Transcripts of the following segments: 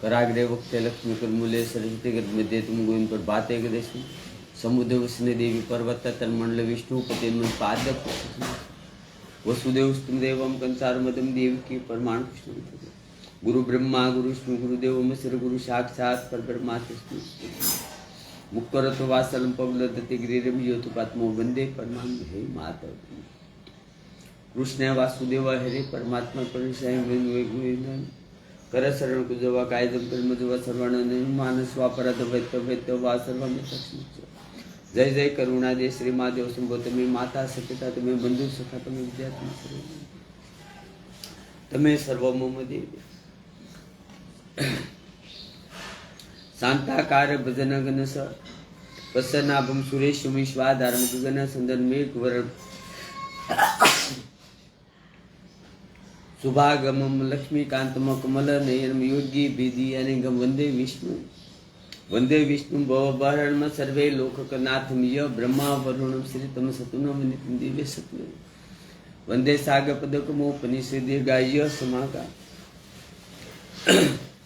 कराग्रे वक्ते लक्ष्मी कुलमूले सरस्वती गद्मध्य तुम गोविंद पर बातें गदेशु समुद्र वसने देवी पर्वत तन्मंडल विष्णु पति पाद वसुदेव स्तुम देवम कंसार मदम देव की परमाण कृष्ण गुरु ब्रह्मा गुरु विष्णु गुरुदेव मसर गुरु साक्षात पर ब्रह्मा मुक्कर तो वासलम पगलदति गिरिरम योतुपात्मो वंदे परमाम हे माता कृष्ण वासुदेव हरे परमात्मा परिशय कर शरण कुजवा कायदम कर मजवा सर्वण मानस वापराध वैत्य वैत्य वा सर्वम जय जय करुणा जय श्री महादेव शंभो तमे माता सखिता तमे बंधु सखा तमे विद्यार्थी तमे सर्वमम देव शांताकार भजन गण स प्रसन्नाभम सुरेश विश्वाधारम गगन संदन मेघ वर शुभागमम लक्ष्मीकांतम कमल नयनम योगी भेदी अनेगम वंदे विष्णु भवभरणम सर्वे लोकनाथम य ब्रह्मा वरुणम श्रीतम सतुनम नितिन दिव्य सत्य वंदे सागपदकमोपनिषे दीर्घाय समागा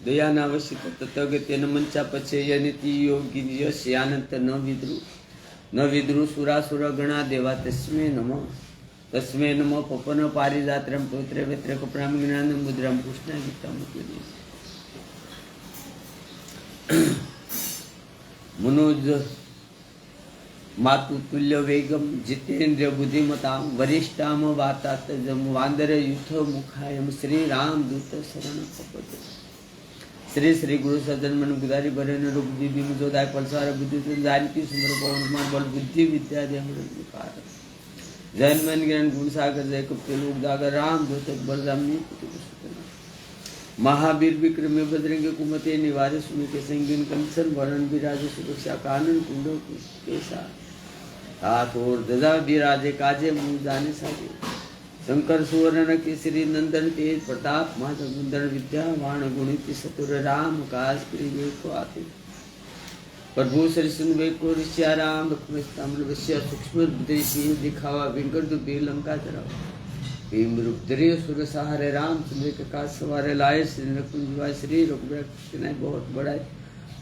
दयानावश्यक तथगत्यन मंचा पचय नीति योगी यस्यानंत न विद्रु सुरासुर गणा देवा तस्मै नमः पवन पारिजात्रम पवित्र वेत्र कपड़ाम ज्ञान मुद्राम कृष्ण गीता मनोज मातुतुल्य वेगम जितेन्द्र बुद्धिमतां वरिष्ठाम वातात्तजम वांदर युथ मुखायम श्री राम दूत शरण कपट श्री श्री गुरु सज्जन मन गुदारी बरन रूप दीदी मुजोदाय पलसार बुद्धि जानकी सुमर पवन कुमार बल बुद्धि विद्या दे कार जैन मन ज्ञान गुण सागर जय कपि लोक दागर राम दूत बलरामी महावीर विक्रमे बजरंग कुमते निवारे सुमित संगीन कंसन वरण विराज सुरक्षा कानन कुंडो केसा ठाकुर दजा विराजे काजे मुँह जाने साजे शंकर सुवर्ण केसरी नंदन तेज प्रताप माधव गुंदन विद्या वाण गुणित सतुर राम काज प्रिय को आते प्रभु श्री सुनवे को ऋषिया राम वश्य सूक्ष्म बुद्धि दिखावा विंकर दुबी लंका चरावा भीम रूप धरे सुर सहारे राम चंद्र के काज सवारे लाए श्री नकुंजवाय श्री रघुबर बहुत बड़ाई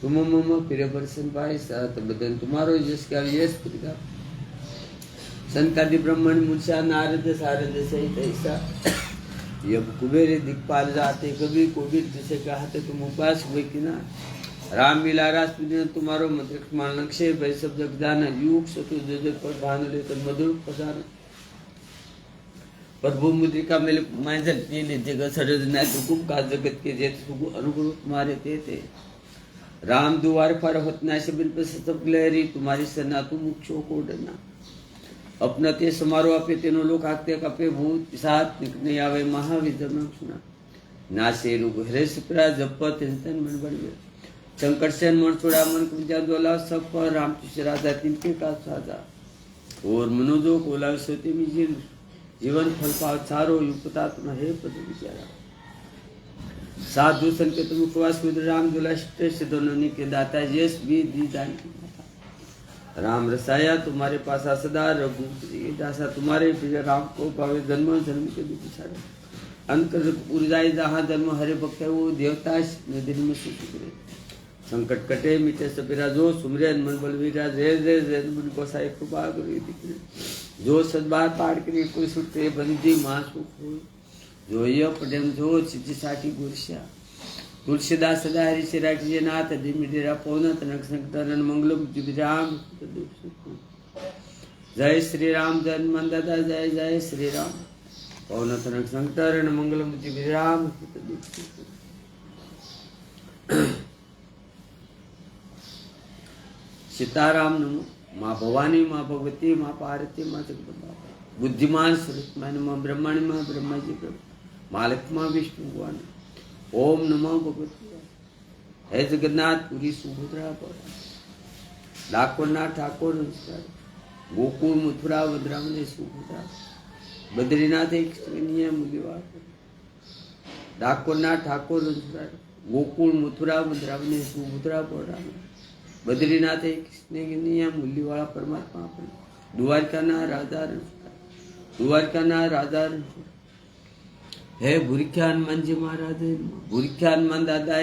तुम मम प्रिय बरसन पाए सात बदन तुम्हारो यश क्या यश प्रतिका संतादि ब्रह्मण मूर्छा नारद सारद सहित ऐसा यब कुबेर दिक्पाल जाते कभी कोविद जिसे कहते तुम उपास हुए कि ना राम मिला रास तुम्हारो मत नक्शे भाई सब जग जाना युग सतु जग पर भान ले तो मधुर पधार प्रभु मुद्रिका मेले मांझल पीले जगत सरद ना हुकुम का जगत के जेत सुगु अनुग्रह तुम्हारे ते राम दुआर पर होतना से बिन पर सब ग्लहरी तुम्हारी सना तुम मुक्षों को डरना अपना ते समारोह आपे तेनो लोक आते कपे भूत साथ निकने आवे महाविद्र में सुना नासे रुग हरे सुप्रा जपत चिंतन मन बढ़ गया संकटसन मन छोड़ा मन कुंजा दोला सब पर राम कृष्ण राजा तिनके का साजा और मनोजो कोला सोते में जीवन फल पाव चारो युक्ता तुम हे पद विचारा साधु संकेत मुखवास विद राम दुलाष्ट से दोनों के दाता यश भी दी दान राम रसाया तुम्हारे पास सदा रघु दासा तुम्हारे प्रिय राम को पावे जन्म जन्म के दुख छाड़ो अंत उर्जाई जहाँ जन्म हरे भक्त है वो देवता दिन में सुख करे संकट कटे मिटे सपेरा जो सुमरन मन बलवीरा जय जय जय मन गोसाई कृपा करी दिखरे जो सदबार पाड़ करे कोई सुटे बंदी मां सुख हो जो ये पढ़म जो चिति साकी गुरसिया तुलसीदास सदा हरि सिरा की नाथ दिमिडेरा पौन तनक संकटन मंगलम दिव्याम जय श्री राम जन्म दादा जय जय श्री राम पौन तनक संकटन मंगलम दिव्याम सीताराम नमो माँ भवानी माँ भगवती माँ पार्वती माँ जगदम्बा बुद्धिमान स्वरूप माँ ब्रह्मणी माँ ब्रह्मा जी माँ लक्ष्मा विष्णु भगवान ओम नमो भगवती हे जगन्नाथ पुरी सुभद्रा पर डाकोरनाथ ठाकुर गोकुल मथुरा वृंदावन सुभद्रा बद्रीनाथ एक नियम मूल्यवान डाकोरनाथ ठाकुर गोकुल मथुरा वृंदावन सुभद्रा पर बद्रीनाथ एक नियम मूल्यवाला परमात्मा पर द्वारका ना राजा हे भूरिख्या हनुमान जी महाराज भूरिख्या हनुमान दादा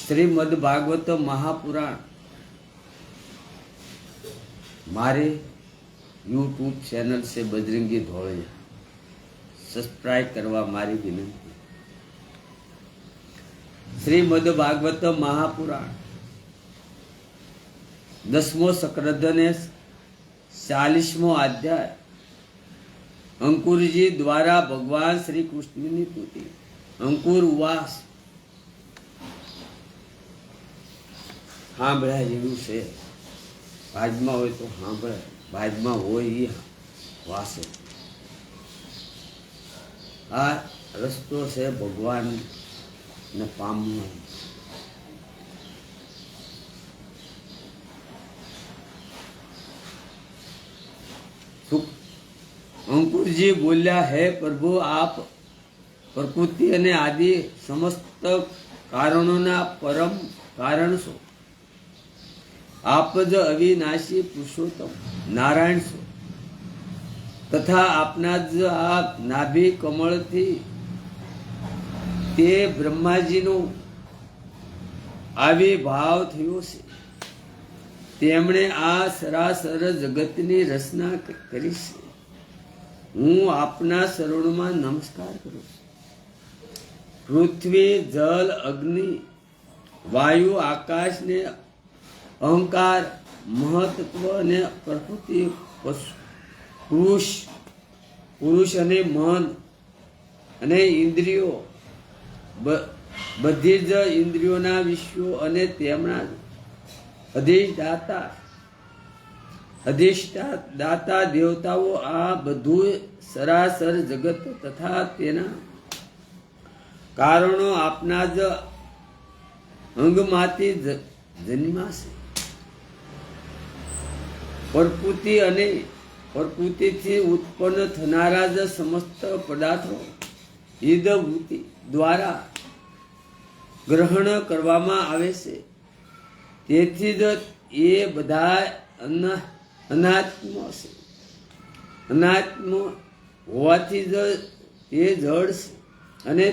श्रीमद् भागवत महापुराण मारे यूट्यूब चैनल से बजरंगी धोळिया सब्सक्राइब करवा मारी विनंती। श्रीमद् भागवत महापुराण 10मो स्कंद ने 40मो अध्याय अंकुर जी द्वारा भगवान श्री कृष्ण की स्तुति। अंकुर उवास સાંભળ્યા જેવું છે, ભાજમાં હોય તો સાંભળે, ભાજમાં હોય એ વાસે। આ રસ્તો છે ભગવાનને પામવાનો। અંકુરજી બોલ્યા, હે પ્રભુ, આપ પ્રકૃતિ અને આદિ સમસ્ત કારણોના પરમ કારણ છો। आप ज अविनाशी पुरुषोत्तम नारायण छो तथा आपना ज आ नाभि कमल थी ते ब्रह्माजी नो आविर्भाव थयो छे। तेमणे आ सरासर जगतनी रचना करी छे। हूँ आपना शरणमां नमस्कार करूं छुं। पृथ्वी जल अग्नि वायु आकाश ने अहंकार महत्व ने प्रकृति पुरुष अने मन अने इंद्रियों बधी ज इंद्रियोना विश्व अने तेमना अधिष्ठाता देवताओं आ बधु सरासर जगत तथा तेना कारणों आपना ज अंगमाती जन्मा से। प्रकृति अने प्रकृति थी उत्पन्न थनारा ज समस्त पदार्थों ईद वृत्ति द्वारा ग्रहण करवामां आवे छे। तेथी ज ए बधा अनात्म छे। अनात्म होवाथी ज ते जड़ छे अने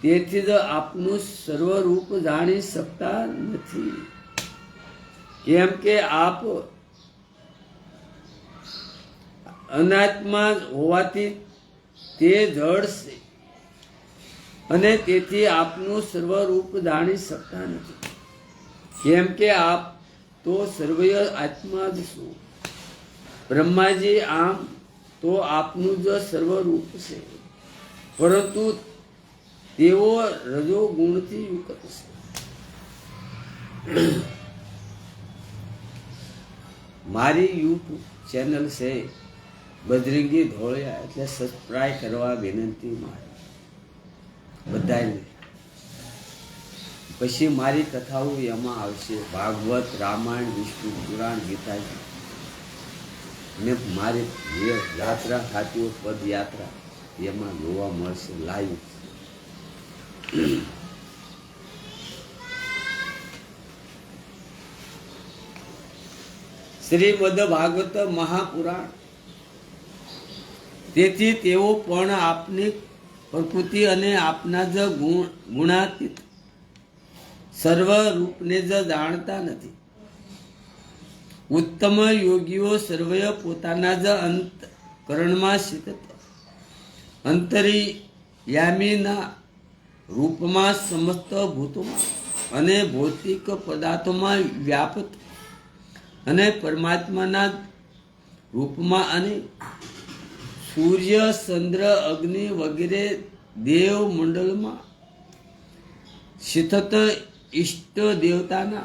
तेथी ज आपनुं सर्वरूप जाणी सकता नथी। केम के आप अनात्मा होवाथी ते जड़ छे अने तेथी आपनुं सर्वरूप जाणी सकता नथी। केम के आप तो सर्वय आत्मा ज छो। ब्रह्माजी आम तो आपनुं ज सर्वरूप छे, परंतु तेओ रजो गुणथी युक्त छे। मारी यूट्यूब चैनल से बजरंगी धोळिया એટલે સબસ્ક્રાઇબ કરવા વિનંતી મારી બધાને। પછી મારી કથાઓ એમાં આવશે, ભાગવત, રામાયણ, વિષ્ણુ પુરાણ, ગીતાજી ને મારી જે યાત્રા થતી હોય પદયાત્રા એમાં જોવા મળશે લાઈવ। श्रीमद् भागवत महापुराण तेथी तेओ पण आपनी प्रकृति अने आपना ज गुणातीत सर्व रूपने ज जाणता नथी। उत्तम योगीओ सर्वय पोताना ज अंतकरणमां स्थित अंतर्यामीना रूपमां समस्त भूतोमां अने भौतिक पदार्थोमां व्यापत अने परमात्माना रूपमां अने सूर्य चंद्र अग्नि वगैरे देव मंडल में स्थित इष्ट देवताना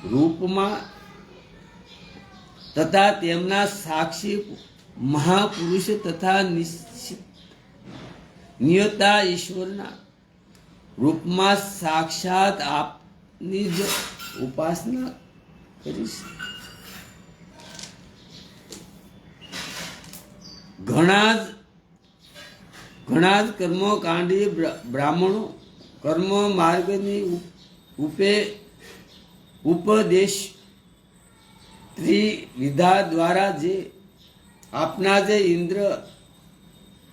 रूप में तथा तेमना साक्षी महापुरुष तथा नियता ईश्वरना रूप में साक्षात आपनी ज उपासना करी। घणा कर्मो कांडी ब्राह्मणों कर्म मार्गनी उपदेश त्रिविधा द्वारा जे आपना जे इंद्र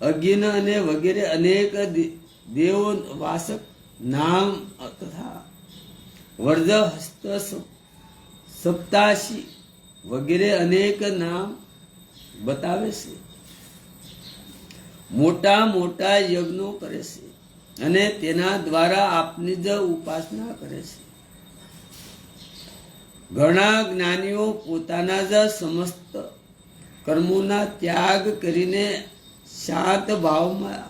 अग्नि अने वगैरह अनेक देव वासक नाम तथा વર્જ હસ્ત સપ્તાશી વગેરે અનેક નામ બતાવે છે. મોટા મોટા યજ્ઞો કરે છે અને તેના દ્વારા આપની જ ઉપાસના કરે છે. ઘણા જ્ઞાનીઓ પોતાના જ સમસ્ત કર્મોના ત્યાગ કરીને શાંત ભાવમાં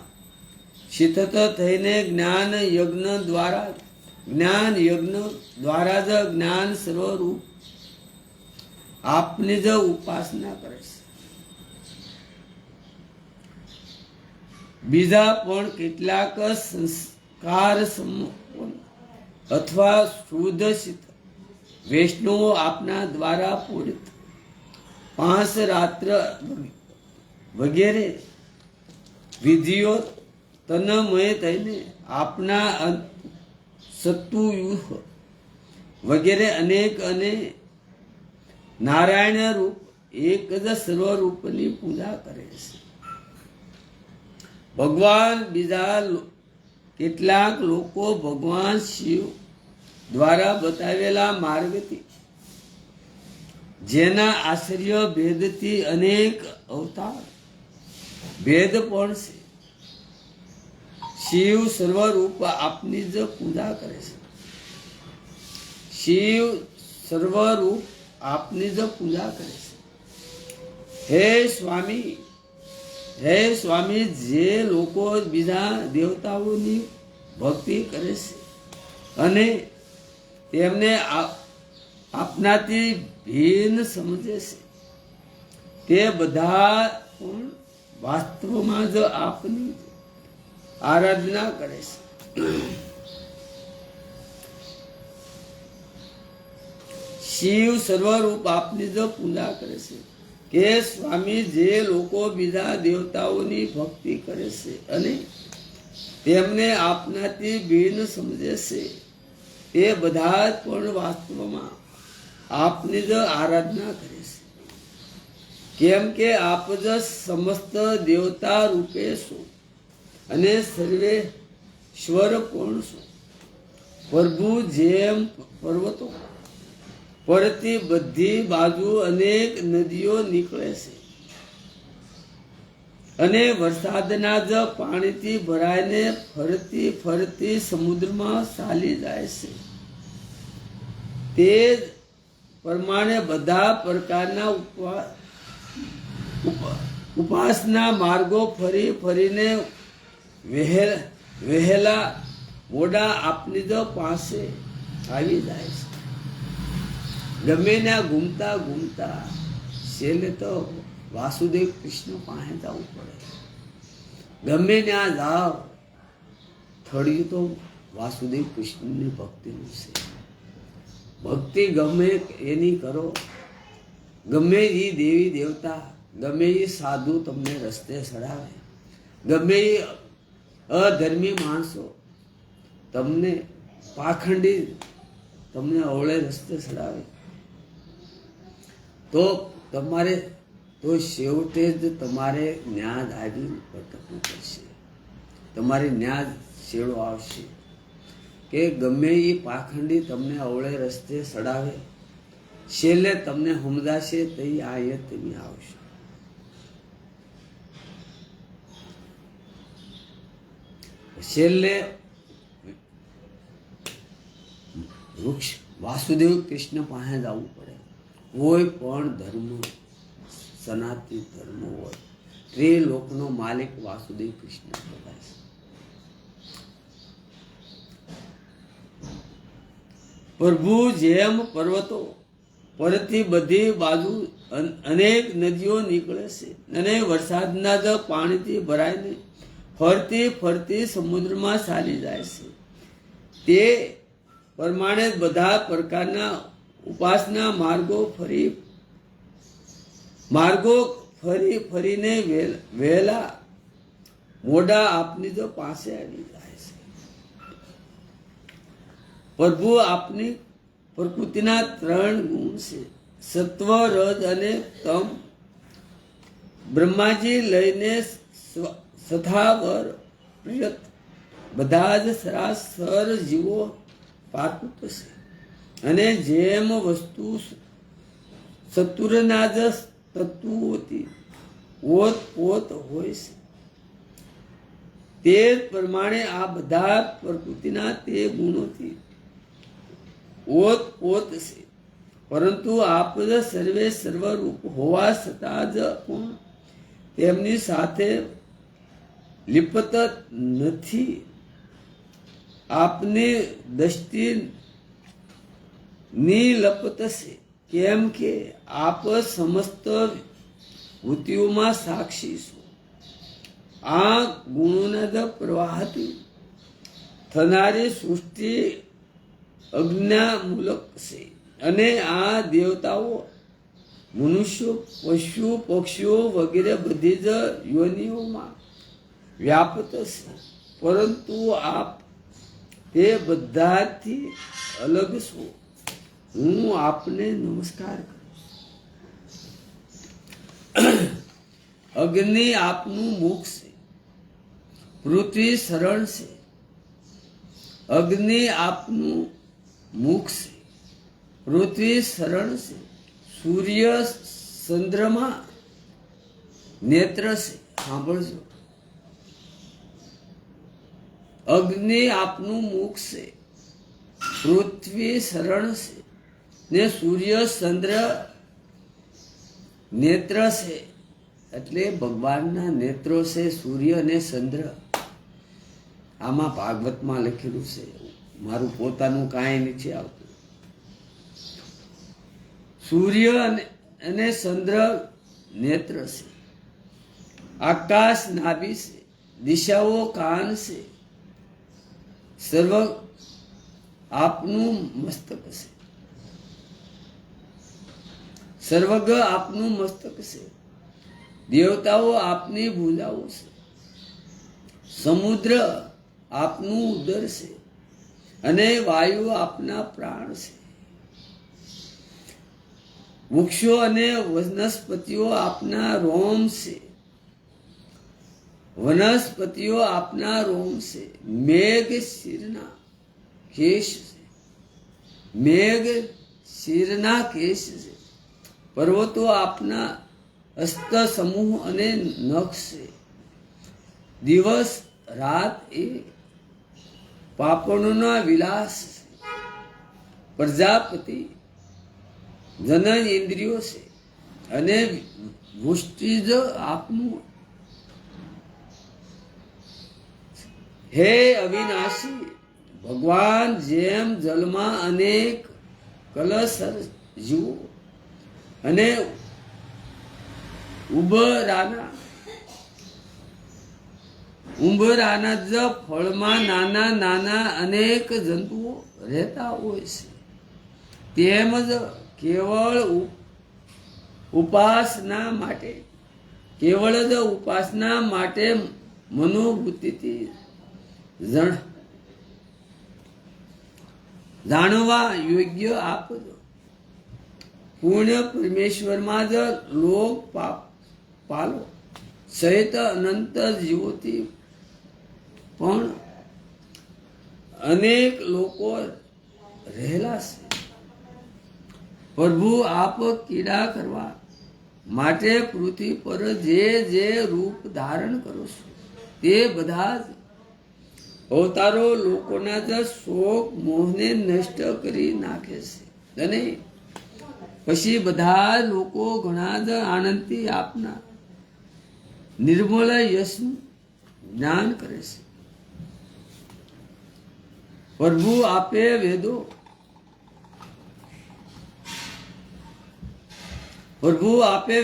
શીતત થઈને જ્ઞાન યજ્ઞ દ્વારા જ જ્ઞાન સ્વરૂપ આપની જ ઉપાસના કરે છે. બીજા પણ કેટલાક સંસ્કાર સંપન્ન અથવા શુદ્ધ વૈષ્ણવો આપના દ્વારા પૂરિત 5 રાત્ર વગેરે વિધિઓ તન્મય થઈને આપના સતુયુહ વગેરે અનેક અને નારાયણ રૂપ એક જ સર્વરૂપની પૂજા કરે છે. ભગવાન બીજા કેટલાક લોકો ભગવાન શિવ દ્વારા બતાવેલા માર્ગથી જેના આશ્રય ભેદથી અનેક અવતાર ભેદ પણ છે. શિવ સર્વરૂપ આપની જ પૂજા કરે છે. શિવ સર્વરૂપ આપની જ પૂજા કરે છે. હે સ્વામી, જે લોકો બીજા દેવતાઓની ભક્તિ કરે છે અને તેમને આપનાથી ભિન્ન સમજે છે, તે બધા પણ વાસ્તવમાં જ આપની આરાધના કરે છે. શિવ સર્વરૂપ આપની જ પૂજા કરે છે. કે સ્વામી, જે લોકો બીજા દેવતાઓની ભક્તિ કરે છે અને તેમને આપનાથી ભિન્ન સમજે છે, તે બધા પણ વાસ્તવમાં આપની જ આરાધના કરે છે. કેમ કે આપ જ સમસ્ત દેવતા રૂપે છો અને સર્વેશ્વર પણ છો. પ્રભુ જેમ પર્વતો પરથી બધી બાજુ અનેક નદીઓ નીકળે છે અને વરસાદના જ પાણીથી ભરાઈને ફરતી ફરતી સમુદ્રમાં ચાલી જાય છે, તે જ પ્રમાણે બધા પ્રકારના ઉપાસના માર્ગો ફરી ફરીને વહેલા મોડા આપની જ પાસે આવી જાય છે. ગમે ત્યાં ઘૂમતા ઘૂમતા છેલ્લે તો વાસુદેવ કૃષ્ણ પાસે જવું પડે. ગમે ત્યાં જાઓ થળિયું તો વાસુદેવ કૃષ્ણની ભક્તિનું છે. ભક્તિ ગમે એની કરો, ગમે એ દેવી દેવતા, ગમે એ સાધુ તમને રસ્તે ચડાવે, ગમે એ અધર્મી માણસો તમને પાખંડી તમને અવળે રસ્તે ચડાવે, તો તમારે તો છેવટે જ તમારે ન્યાજ આવી ભટકવું પડશે. તમારે ન્યાજ છેડો આવશે કે ગમે એ પાખંડી તમને અવળે રસ્તે ચડાવે, છેલ્લે તમને સમજાશે તો આ તમે આવશો. છેલ્લે વૃક્ષ વાસુદેવ કૃષ્ણ પાસે જવું પડે. કોઈ પણ ધર્મ, સનાતન ધર્મ હોય, ત્રિલોકનો માલિક વાસુદેવ કૃષ્ણ કહેવાય છે. પ્રભુ જેમ પર્વતો પરથી બધી બાજુ અનેક નદીઓ નીકળે છે અને વરસાદના જ પાણીથી ભરાઈને ફરતી ફરતી સમુદ્રમાં ચાલી જાય છે, તે પ્રમાણે બધા પ્રકારના ઉપાસના માર્ગો ફરી ફરીને વહેલા મોડા આપની જ પાસે આવી જાય છે. પ્રભુ આપની પ્રકૃતિના 3 ગુણ છે, સત્વ, રજ અને તમ. બ્રહ્માજી લઈને સથાવર પ્રિયત બધા જ સરાસર જીવો પાર્થિવ છે. અને જેમ વસ્તુ સતુરના જ તત્વોથી ઓતપોત હોય છે, તે જ પ્રમાણે આ બધા પ્રકૃતિના તે ગુણોથી ઓતપોત છે. પરંતુ આપ જ સર્વે સર્વરૂપ હોવા છતાં જ પણ તેમની સાથે લિપ્ત નથી. આપની દ્રષ્ટિ નિલપ્ત છે, કેમ કે આપ સમસ્ત વૃત્તિઓમાં સાક્ષી છો. આ ગુણોના જ પ્રવાહથી થનારી સૃષ્ટિ અજ્ઞામૂલક છે, અને આ દેવતાઓ, મનુષ્યો, પશુ પક્ષીઓ વગેરે બધી જ યોનિઓમાં વ્યાપ્ત છે. પરંતુ આપ તે બધાથી અલગ છો. હું આપને નમસ્કાર કરું. અગ્નિ આપનું મુખ છે, પૃથ્વી શરણ છે. અગ્નિ આપનું મુખ છે, પૃથ્વી શરણ છે. સૂર્ય ચંદ્રમા નેત્ર છે. સાંભળજો, અગ્નિ આપનું મુખ છે, પૃથ્વી શરણ છે, ને સૂર્ય ચંદ્ર નેત્ર છે. એટલે ભગવાનના નેત્રો છે સૂર્ય અને ચંદ્ર. આમાં ભાગવતમાં લખેલું છે, મારું પોતાનું કાંઈ નથી આવતું. સૂર્ય અને ચંદ્ર નેત્ર છે, આકાશ નાભી છે, દિશાઓ કાન છે, સર્વ આપનું મસ્તક છે, સર્વગ આપનું મસ્તક છે. દેવતાઓ આપની ભુજાઓ છે, સમુદ્ર આપનું ઉદર છે, અને વાયુ આપના પ્રાણ છે. વૃક્ષો અને વનસ્પતિઓ આપના રોમ છે, વનસ્પતિઓ આપના રોમ છે. મેઘ શિરના કેશ છે, મેઘ શિરના કેશ છે. પર્વતો આપના હસ્ત સમૂહ અને નખ છે. દિવસ રાત એ પાપણોના વિલાસ છે. પ્રજાપતિ જનન ઇન્દ્રિયો છે, અને વૃષ્ટિ જ આપનું. હે અવિનાશી ભગવાન, જેમ જલમાં અનેક કલશ જીવો અને ઉંબરાના જ ફળમાં નાના નાના અનેક જંતુઓ રહેતા હોય છે, તેમજ કેવળ ઉપાસના માટે મનોવૃત્તિથી જાણવા યોગ્ય આપજો. પુણ્ય પરમેશ્વરમાં જ લોક પાલો સહિત અનંત જીવોથી પણ અનેક લોકો રહેલા છે. પ્રભુ, આપ કીડા કરવા માટે પૃથ્વી પર જે જે રૂપ ધારણ કરો છો, તે બધા જ અવતારો લોકોના જ શોક મોહને નષ્ટ કરી નાખે છે. અને પછી બધા લોકો ઘણા જ આનંદથી આપના નિર્મળ યશનું જ્ઞાન કરે છે. પ્રભુ, આપે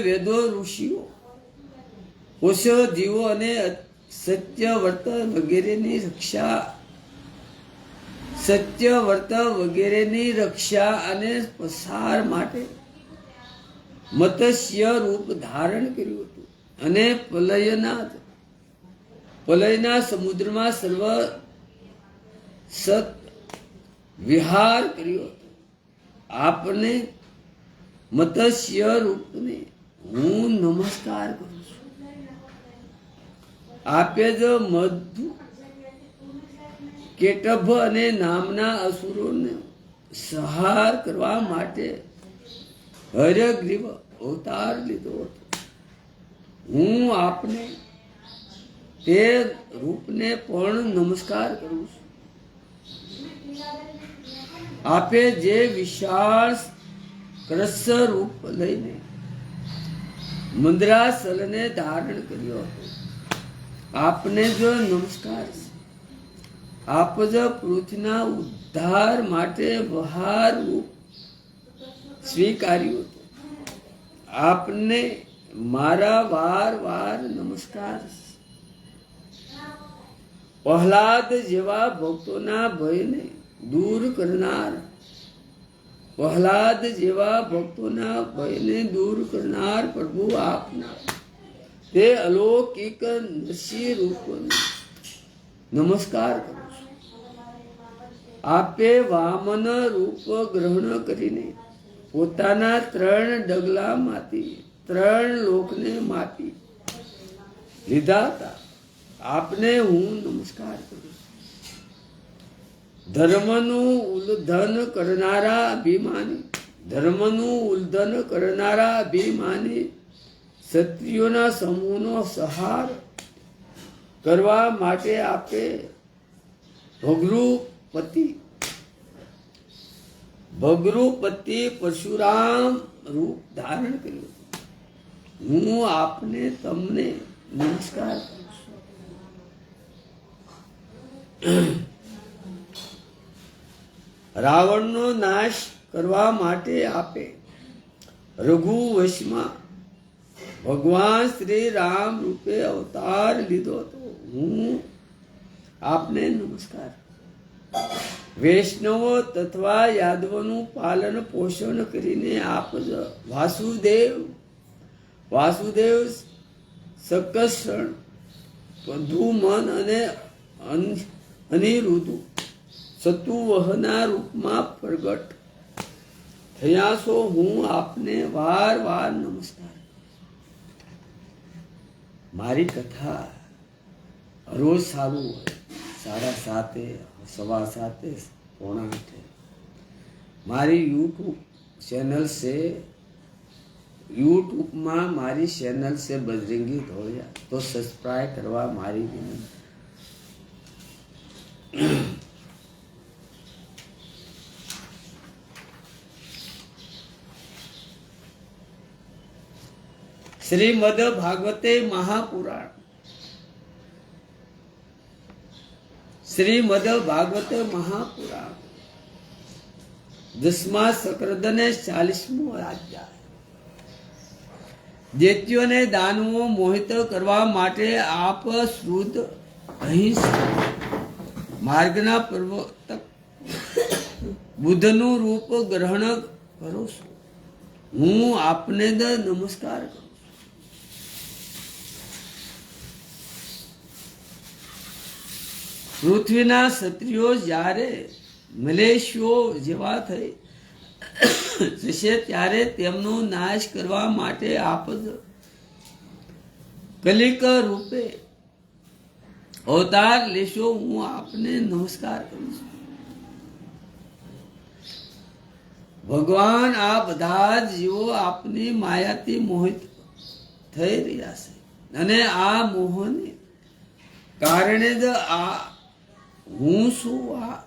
વેદો, ઋષિઓ, ઔષધિઓ અને સત્યવ્રત વગેરેની રક્ષા અને પ્રસાર માટે મત્સ્ય રૂપ ધારણ કર્યું હતું, અને પ્રલયના સમુદ્રમાં સર્વ સત વિહાર કર્યો હતો. આપને મત્સ્ય રૂપને હું નમસ્કાર કરું છું. આપે જ મધુ કેટભ અને નામના અસુરોને સહાર કરવા માટે હરગ્રીવ અવતાર લીધો હતો. હું આપને તે રૂપને પણ નમસ્કાર કરું છું. આપે જે વિશાળ કૃષ્ણ રૂપ લઈને મંદરાસલને ધારણ કર્યો હતો, આપને જો નમસ્કાર છે. આપ જ પૃથ્વીના ઉદ્ધાર માટે વહાર રૂપ સ્વીકાર્યું હતું. આપને મારા વાર નમસ્કાર છે. પ્રહલાદ જેવા ભક્તોના ભયને દૂર કરનાર, પ્રહલાદ જેવા ભક્તોના ભયને દૂર કરનાર પ્રભુ આપના તે અલૌકિક નરસિંહ રૂપને નમસ્કાર કરું છું. આપે વામન રૂપ ગ્રહણ કરીને પોતાના 3 ડગલામાંથી 3 લોકને માપી લીધા હતા. આપને હું નમસ્કાર કરું. ધર્મનું ઉલ્લંઘન કરનારા અભિમાની, ધર્મનું ઉલ્લંઘન કરનારા અભિમાની ક્ષત્રિયોના સમૂહનો સહાર કરવા માટે આપે ભગરુપતિ પરશુરામ રૂપ ધારણ કર્યું. હું આપને તમને નમસ્કાર કરું છું. રાવણનો નાશ કરવા માટે આપે રઘુવંશમાં ભગવાન શ્રી રામ રૂપે અવતાર લીધો હતો. હું આપને નમસ્કાર. વૈષ્ણવો તથા યાદવોનું પાલન પોષણ કરીને આપ વાસુદેવ સકર્ષણ પ્રદ્યુમન અને અનિરુદ્ધ શત્રુવહના રૂપમાં પ્રગટ થયા છો. હું આપને વાર નમસ્કાર. મારી કથા રોજ સારું હોય, 7:30, 7:15, 7:45 મારી યુટ્યુબ ચેનલ છે. યુટ્યુબમાં મારી ચેનલ છે બજરંગી ધોળિયા, તો સબસ્ક્રાઇબ કરવા મારી વિનંતી. શ્રીમદ ભાગવતે મહાપુરાણ, શ્રીમદ ભાગવતે મહાપુરાણ 10મા સક્રદને 40મો અધ્યાય. દૈત્યોને દાનવો મોહિત કરવા માટે આપ શુદ્ધ અહિંસક માર્ગના પ્રવર્તક બુદ્ધનું રૂપ ગ્રહણ કરો છો. હું આપને નમસ્કાર કરું. પૃથ્વીના ક્ષત્રિયો જ્યારે મલેશિયો જેવા થઈ જશે ત્યારે તેમનો નાશ કરવા માટે આપ કલિક રૂપે અવતાર લેશો. હું આપને નમસ્કાર કરું છું. ભગવાન આ બધા જીવો આપની માયાથી મોહિત થઈ રહ્યા છે અને આ મોહને કારણે જ આ હું છું, આ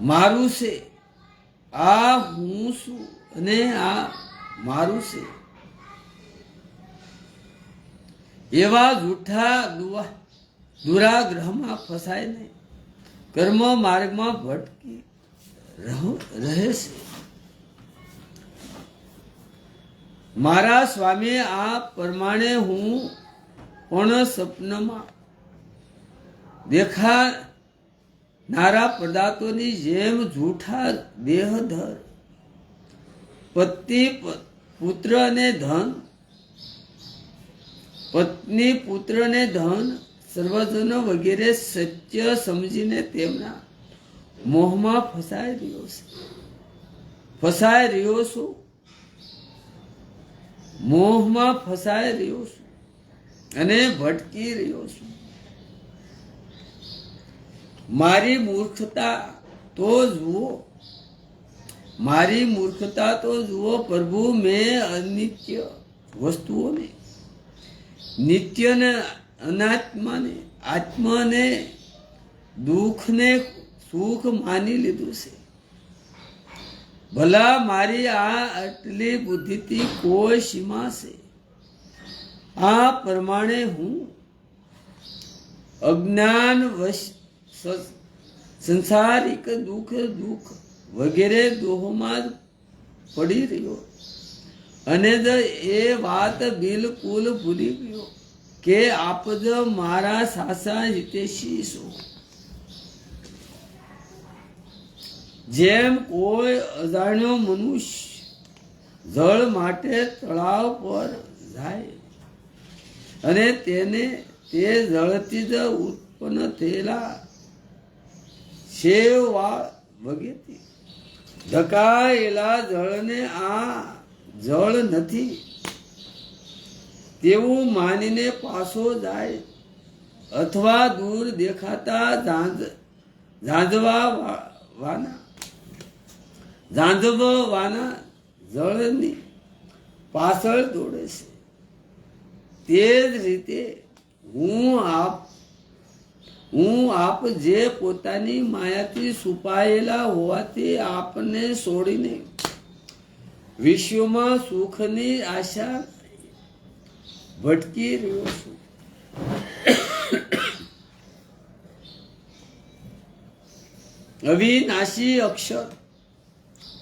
મારું છે, આ હું છું અને આ મારું છે એવા જૂઠા દુરાગ્રહમાં ફસાય નહીં કર્મ માર્ગમાં ભટકી રહે છે. મારા સ્વામી આ પ્રમાણે હું પણ સપનમાં દેખાનારા પદાર્થોની જેમ જૂઠા દેહધર પતિ પુત્ર અને ધન, પત્ની પુત્ર ને ધન સર્વજનો વગેરે સત્ય સમજીને તેમના મોહમાં ફસાઈ રહ્યો છું. મોહમાં ફસાઈ રહ્યો છું અને ભટકી રહ્યો છું. મારી મૂર્ખતા તો જુઓ, મારી મૂર્ખતા તો જુઓ પ્રભુ. મેં અનિત્ય વસ્તુઓને, નિત્યને અનાત્માને, આત્માને, દુઃખને સુખ માની લીધું છે. ભલા મારી આ આટલી બુદ્ધિથી કોઈ સીમા છે? આ પ્રમાણે હું અજ્ઞાન સંસારિક દુઃખ વગેરે દોહોમાં પડી રહ્યો, અને એ વાત બિલકુલ ભૂલી ગયો કે આપ જ મારા સાચા હિતેશી છો. જેમ કોઈ અજાણ્યો મનુષ્ય જળ માટે તળાવ પર જાય અને તેને તે જળથી જ ઉત્પન્ન થયેલા શેવ વગેરે ઢકાયેલા જળને આ જળ નથી તેવું માનીને પાછો જાય, અથવા દૂર દેખાતા ઝાંઝવાના જળની પાછળ દોડે છે. તે જ રીતે હું આપ જે પોતાની માયાથી છુપાયેલા હોવાથી આપને છોડીને વિશ્વમાં સુખની આશા ભટકી રહ્યો છું. અવિનાશી અક્ષર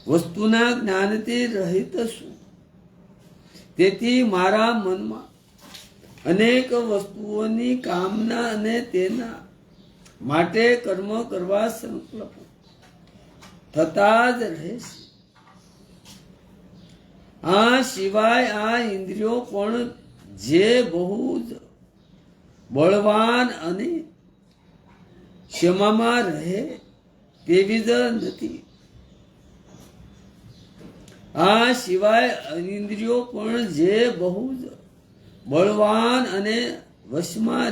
વસ્તુના જ્ઞાનથી રહિત છું. તેથી મારા મનમાં અનેક વસ્તુઓની કામના અને તેના માટે કર્મ કરવા સંકલ્પ થતા જ રહે છે. આ સિવાય આ ઇન્દ્રિયો પણ જે બહુ જ બળવાન અને ક્ષમામાં રહે તેવી જ નથી. આ સિવાય ઇન્દ્રિયો પણ જે બહુ જ બળવાન અને વશમાં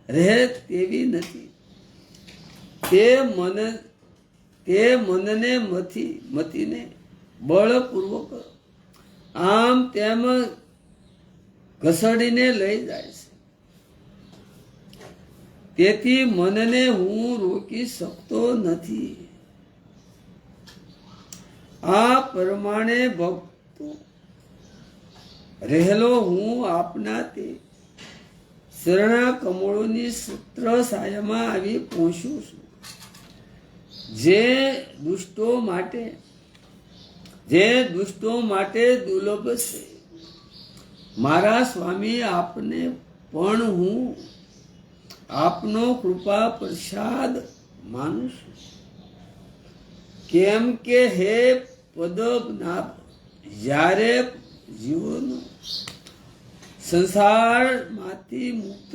રહે તેવી નથી. તે મનને મતીને બળપૂર્વક આમ તેમ ઘસડીને લઈ જાય છે. તેથી મનને હું રોકી શકતો નથી. આ પ્રમાણે ભક્તો રહેલો હું આપના તે શરણા કમળોની સૂત્ર સાયામાં આવી પહોંચું છું, જે દુષ્ટો માટે દુર્લભ છે. મારા સ્વામી આપને પણ હું આપનો કૃપા પ્રસાદ માનું છું. કેમ કે હે પદ્મનાભ, જ્યારે જીવોનો સંસારમાંથી મુક્ત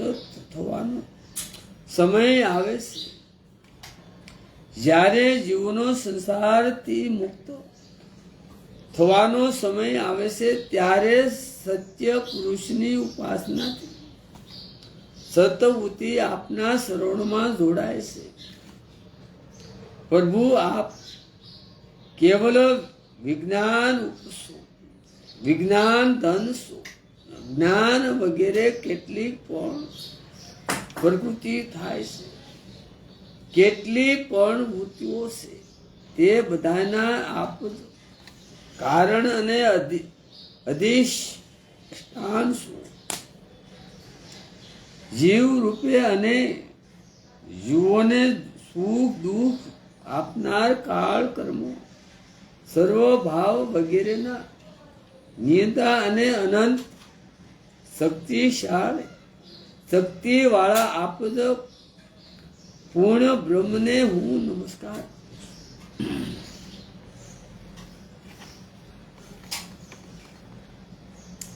થવાનો સમય આવે છે, જ્યારે જીવનો સંસારથી મુક્ત થવાનો સમય આવે છે, ત્યારે સત્ય પુરુષની ઉપાસનાથી સતવૃત્તિ આપના શરણમાં જોડાય છે. પ્રભુ આપ કેવલ વિજ્ઞાન ધન છો. જ્ઞાન વગેરે કેટલીક પણ પ્રકૃતિ થાય છે, કેટલી પણ વૃત્તિઓ છે, તે બધાના આપ કારણ અને અધિષ્ઠાન છો. જીવ રૂપે અને જીવોને સુખ દુઃખ આપનાર કાળ કર્મો સર્વભાવ વગેરેના નિયંતા અને અનંત શક્તિવાળા આપ જ પૂર્ણ બ્રહ્મને હું નમસ્કાર.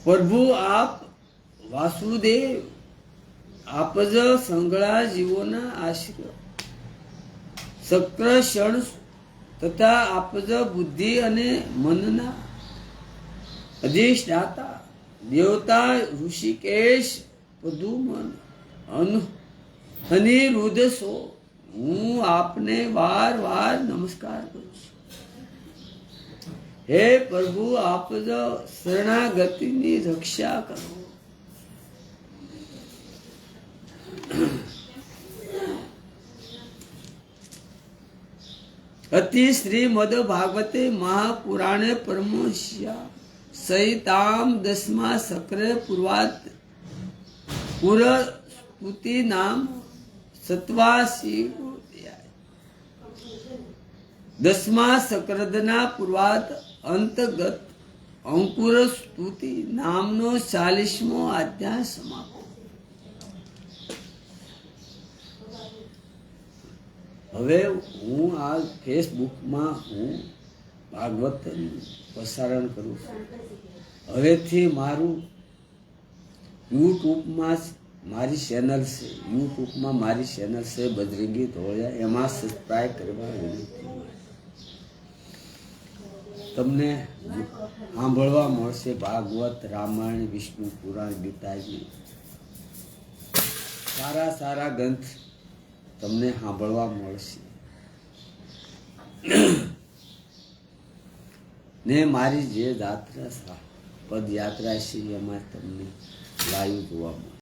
પ્રભુ આપ વાસુદેવ, આપ જ સંગળા જીવોના આશ્રય સક્રષણ તથા આપ જ બુદ્ધિ અને મનના અધિષ્ઠાતા દેવતા ઋષિકેશ પદુમન અનિરુદ્ધ છો. હું આપને વાર વાર નમસ્કાર કરું છું. હે પ્રભુ, આપ જ શરણાગતિની રક્ષા કરો. અતિ શ્રીમદ ભાગવતે મહાપુરાણે પરમોશ્યા સહિતામ દસમા સક્રે પૂર્વાત પુર સ્તુતિ નામ સત્વાસી દસમા સક્રદના પૂર્વાત અંતગત અંકુર સ્તુતિ નામનો 40મો અધ્યાય સમાપ્ત. હવે હું આ ફેસબુકમાં હું ભાગવત પ્રસારણ કરું છું. હવેથી મારું યુટ્યુબમાં મારી ચેનલ છે, યુટ્યુબમાં મારી ચેનલ છે બજરંગી ધોળિયા, એમાં સબસ્ક્રાઈબ કરવા વિનંતી. તમને સાંભળવા મળશે ભાગવત, રામાયણ, વિષ્ણુ પુરાણ, ગીતાજી, સારા સારા ગ્રંથ તમને સાંભળવા મળશે. ને મારી જે યાત્રા પદયાત્રા છે એમાં તમને લાઈવ જોવા મળશે.